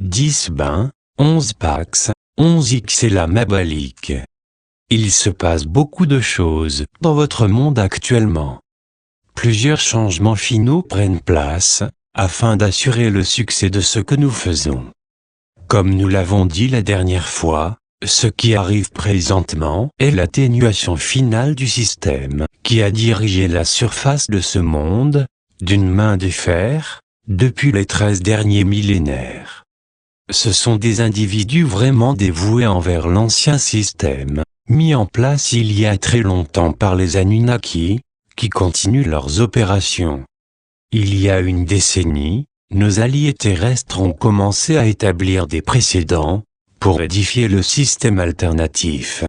10 bains, 11 pax, 11 x et la mabalique. Il se passe beaucoup de choses dans votre monde actuellement. Plusieurs changements finaux prennent place, afin d'assurer le succès de ce que nous faisons. Comme nous l'avons dit la dernière fois, ce qui arrive présentement est l'atténuation finale du système, qui a dirigé la surface de ce monde, d'une main de fer, depuis les 13 derniers millénaires. Ce sont des individus vraiment dévoués envers l'ancien système, mis en place il y a très longtemps par les Anunnaki, qui continuent leurs opérations. Il y a une décennie, nos alliés terrestres ont commencé à établir des précédents, pour édifier le système alternatif.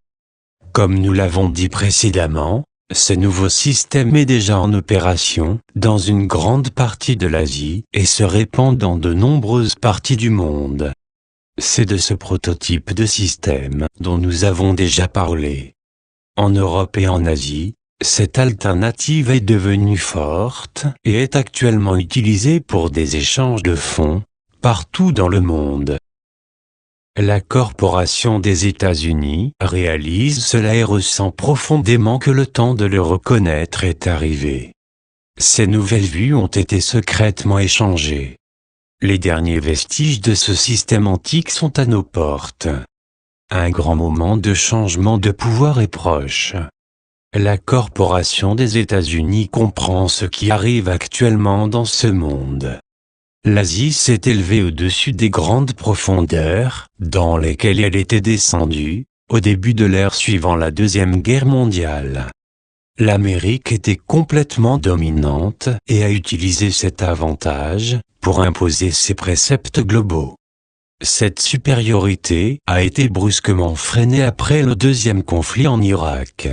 Comme nous l'avons dit précédemment, ce nouveau système est déjà en opération dans une grande partie de l'Asie et se répand dans de nombreuses parties du monde. C'est de ce prototype de système dont nous avons déjà parlé. En Europe et en Asie, cette alternative est devenue forte et est actuellement utilisée pour des échanges de fonds partout dans le monde. La corporation des États-Unis réalise cela et ressent profondément que le temps de le reconnaître est arrivé. Ces nouvelles vues ont été secrètement échangées. Les derniers vestiges de ce système antique sont à nos portes. Un grand moment de changement de pouvoir est proche. La corporation des États-Unis comprend ce qui arrive actuellement dans ce monde. L'Asie s'est élevée au-dessus des grandes profondeurs, dans lesquelles elle était descendue, au début de l'ère suivant la Deuxième Guerre mondiale. L'Amérique était complètement dominante et a utilisé cet avantage pour imposer ses préceptes globaux. Cette supériorité a été brusquement freinée après le deuxième conflit en Irak.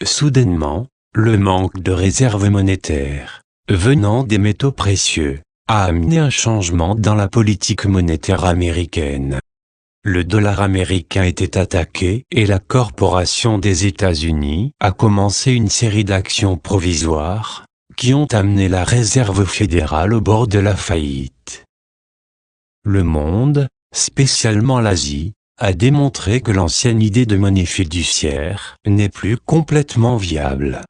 Soudainement, le manque de réserves monétaires, venant des métaux précieux, a amené un changement dans la politique monétaire américaine. Le dollar américain était attaqué et la corporation des États-Unis a commencé une série d'actions provisoires qui ont amené la Réserve fédérale au bord de la faillite. Le monde, spécialement l'Asie, a démontré que l'ancienne idée de monnaie fiduciaire n'est plus complètement viable.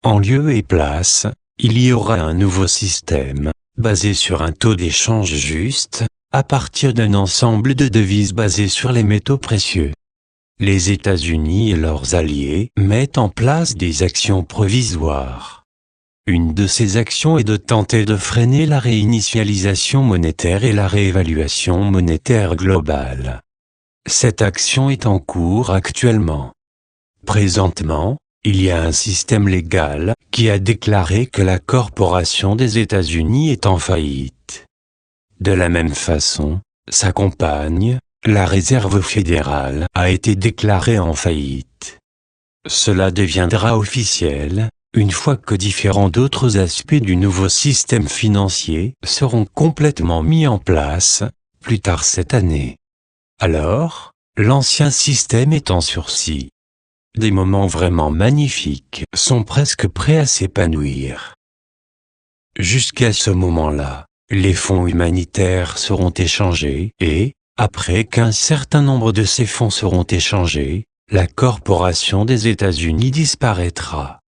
En lieu et place, il y aura un nouveau système, basé sur un taux d'échange juste, à partir d'un ensemble de devises basées sur les métaux précieux. Les États-Unis et leurs alliés mettent en place des actions provisoires. Une de ces actions est de tenter de freiner la réinitialisation monétaire et la réévaluation monétaire globale. Cette action est en cours actuellement. Présentement, il y a un système légal qui a déclaré que la corporation des États-Unis est en faillite. De la même façon, sa compagne, la Réserve fédérale, a été déclarée en faillite. Cela deviendra officiel une fois que différents d'autres aspects du nouveau système financier seront complètement mis en place, plus tard cette année. Alors, l'ancien système est en sursis. Des moments vraiment magnifiques sont presque prêts à s'épanouir. Jusqu'à ce moment-là, les fonds humanitaires seront échangés et, après qu'un certain nombre de ces fonds seront échangés, la corporation des États-Unis disparaîtra.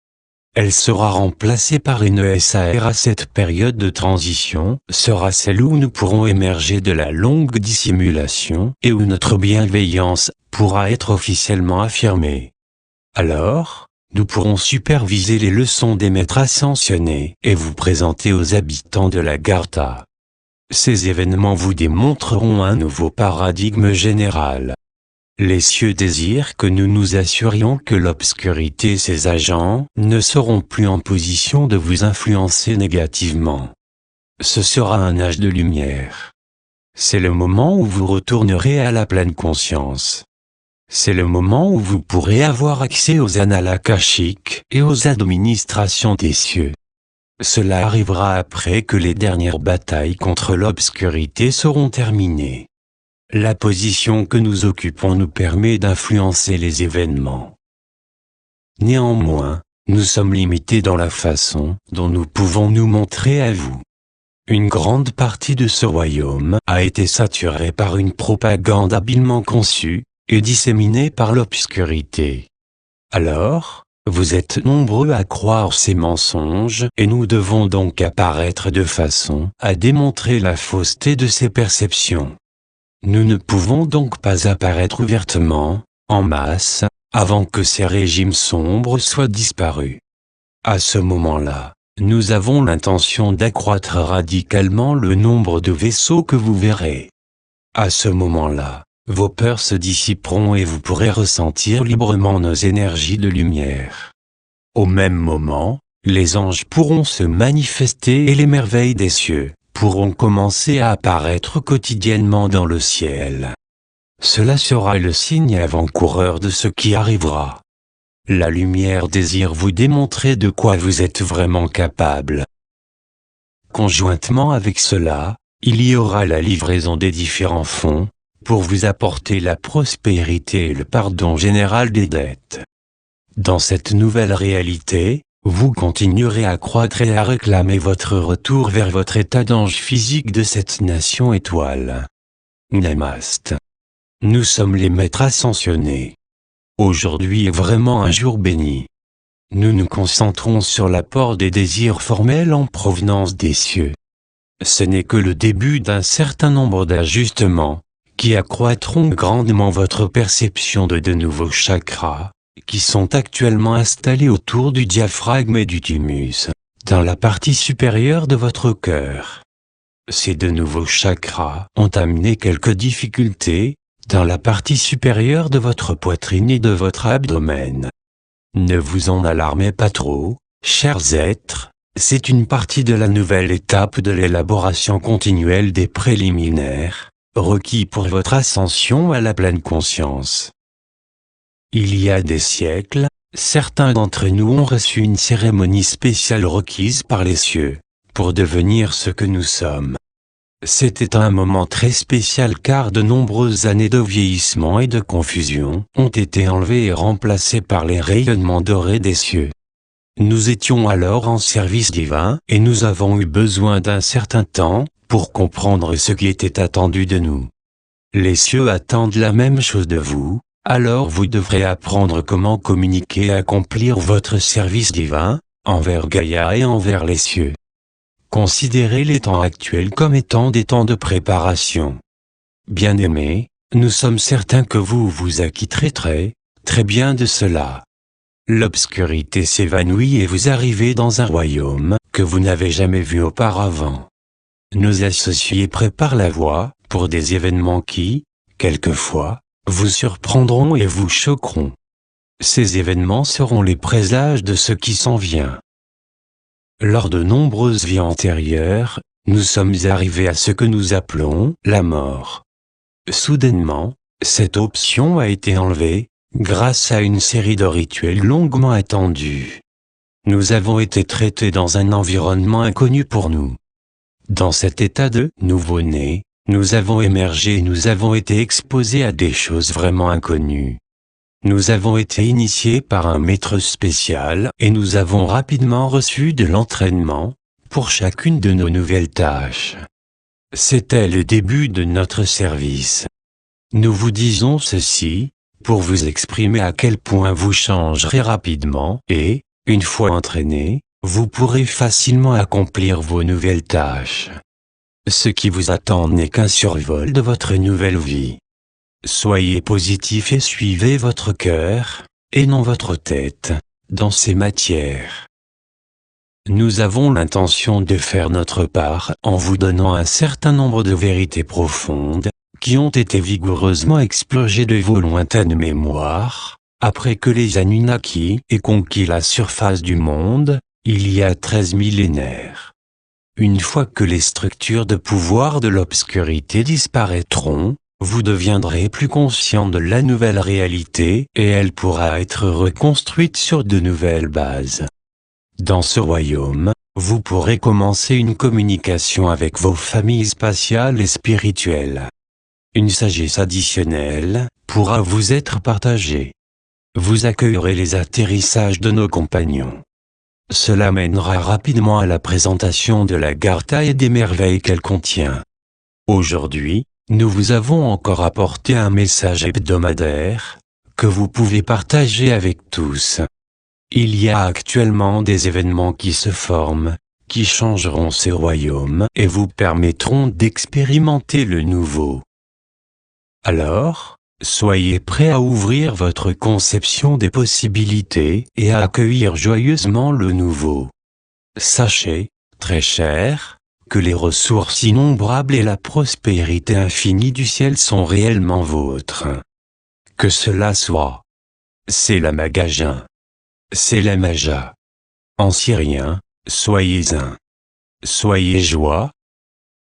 Elle sera remplacée par une SAR. À cette période de transition sera celle où nous pourrons émerger de la longue dissimulation et où notre bienveillance pourra être officiellement affirmée. Alors, nous pourrons superviser les leçons des maîtres ascensionnés et vous présenter aux habitants de la Gartha. Ces événements vous démontreront un nouveau paradigme général. Les cieux désirent que nous nous assurions que l'obscurité et ses agents ne seront plus en position de vous influencer négativement. Ce sera un âge de lumière. C'est le moment où vous retournerez à la pleine conscience. C'est le moment où vous pourrez avoir accès aux annales akashiques et aux administrations des cieux. Cela arrivera après que les dernières batailles contre l'obscurité seront terminées. La position que nous occupons nous permet d'influencer les événements. Néanmoins, nous sommes limités dans la façon dont nous pouvons nous montrer à vous. Une grande partie de ce royaume a été saturée par une propagande habilement conçue et disséminée par l'obscurité. Alors, vous êtes nombreux à croire ces mensonges et nous devons donc apparaître de façon à démontrer la fausseté de ces perceptions. Nous ne pouvons donc pas apparaître ouvertement, en masse, avant que ces régimes sombres soient disparus. À ce moment-là, nous avons l'intention d'accroître radicalement le nombre de vaisseaux que vous verrez. À ce moment-là, vos peurs se dissiperont et vous pourrez ressentir librement nos énergies de lumière. Au même moment, les anges pourront se manifester et les merveilles des cieux pourront commencer à apparaître quotidiennement dans le ciel. Cela sera le signe avant-coureur de ce qui arrivera. La lumière désire vous démontrer de quoi vous êtes vraiment capable. Conjointement avec cela, il y aura la livraison des différents fonds, pour vous apporter la prospérité et le pardon général des dettes. Dans cette nouvelle réalité, vous continuerez à croître et à réclamer votre retour vers votre état d'ange physique de cette nation étoile. Namaste. Nous sommes les maîtres ascensionnés. Aujourd'hui est vraiment un jour béni. Nous nous concentrons sur l'apport des désirs formels en provenance des cieux. Ce n'est que le début d'un certain nombre d'ajustements, qui accroîtront grandement votre perception de nouveaux chakras, qui sont actuellement installés autour du diaphragme et du thymus, dans la partie supérieure de votre cœur. Ces deux nouveaux chakras ont amené quelques difficultés, dans la partie supérieure de votre poitrine et de votre abdomen. Ne vous en alarmez pas trop, chers êtres, c'est une partie de la nouvelle étape de l'élaboration continuelle des préliminaires, requis pour votre ascension à la pleine conscience. Il y a des siècles, certains d'entre nous ont reçu une cérémonie spéciale requise par les cieux, pour devenir ce que nous sommes. C'était un moment très spécial car de nombreuses années de vieillissement et de confusion ont été enlevées et remplacées par les rayonnements dorés des cieux. Nous étions alors en service divin et nous avons eu besoin d'un certain temps pour comprendre ce qui était attendu de nous. Les cieux attendent la même chose de vous, alors vous devrez apprendre comment communiquer et accomplir votre service divin, envers Gaïa et envers les cieux. Considérez les temps actuels comme étant des temps de préparation. Bien-aimés, nous sommes certains que vous vous acquitterez très bien de cela. L'obscurité s'évanouit et vous arrivez dans un royaume que vous n'avez jamais vu auparavant. Nos associés préparent la voie pour des événements qui, quelquefois, vous surprendront et vous choqueront. Ces événements seront les présages de ce qui s'en vient. Lors de nombreuses vies antérieures, nous sommes arrivés à ce que nous appelons la mort. Soudainement, cette option a été enlevée, grâce à une série de rituels longuement attendus. Nous avons été traités dans un environnement inconnu pour nous. Dans cet état de nouveau-né, nous avons émergé et nous avons été exposés à des choses vraiment inconnues. Nous avons été initiés par un maître spécial et nous avons rapidement reçu de l'entraînement pour chacune de nos nouvelles tâches. C'était le début de notre service. Nous vous disons ceci pour vous exprimer à quel point vous changerez rapidement et, une fois entraîné, vous pourrez facilement accomplir vos nouvelles tâches. Ce qui vous attend n'est qu'un survol de votre nouvelle vie. Soyez positif et suivez votre cœur, et non votre tête, dans ces matières. Nous avons l'intention de faire notre part en vous donnant un certain nombre de vérités profondes, qui ont été vigoureusement expurgées de vos lointaines mémoires, après que les Anunnaki aient conquis la surface du monde, il y a 13 millénaires. Une fois que les structures de pouvoir de l'obscurité disparaîtront, vous deviendrez plus conscient de la nouvelle réalité et elle pourra être reconstruite sur de nouvelles bases. Dans ce royaume, vous pourrez commencer une communication avec vos familles spatiales et spirituelles. Une sagesse additionnelle pourra vous être partagée. Vous accueillerez les atterrissages de nos compagnons. Cela mènera rapidement à la présentation de la Gartha et des merveilles qu'elle contient. Aujourd'hui, nous vous avons encore apporté un message hebdomadaire, que vous pouvez partager avec tous. Il y a actuellement des événements qui se forment, qui changeront ces royaumes et vous permettront d'expérimenter le nouveau. Alors, soyez prêts à ouvrir votre conception des possibilités et à accueillir joyeusement le nouveau. Sachez, très cher, que les ressources innombrables et la prospérité infinie du ciel sont réellement vôtres. Que cela soit. C'est la Magaja. C'est la Maja. En syrien, soyez un. Soyez joie,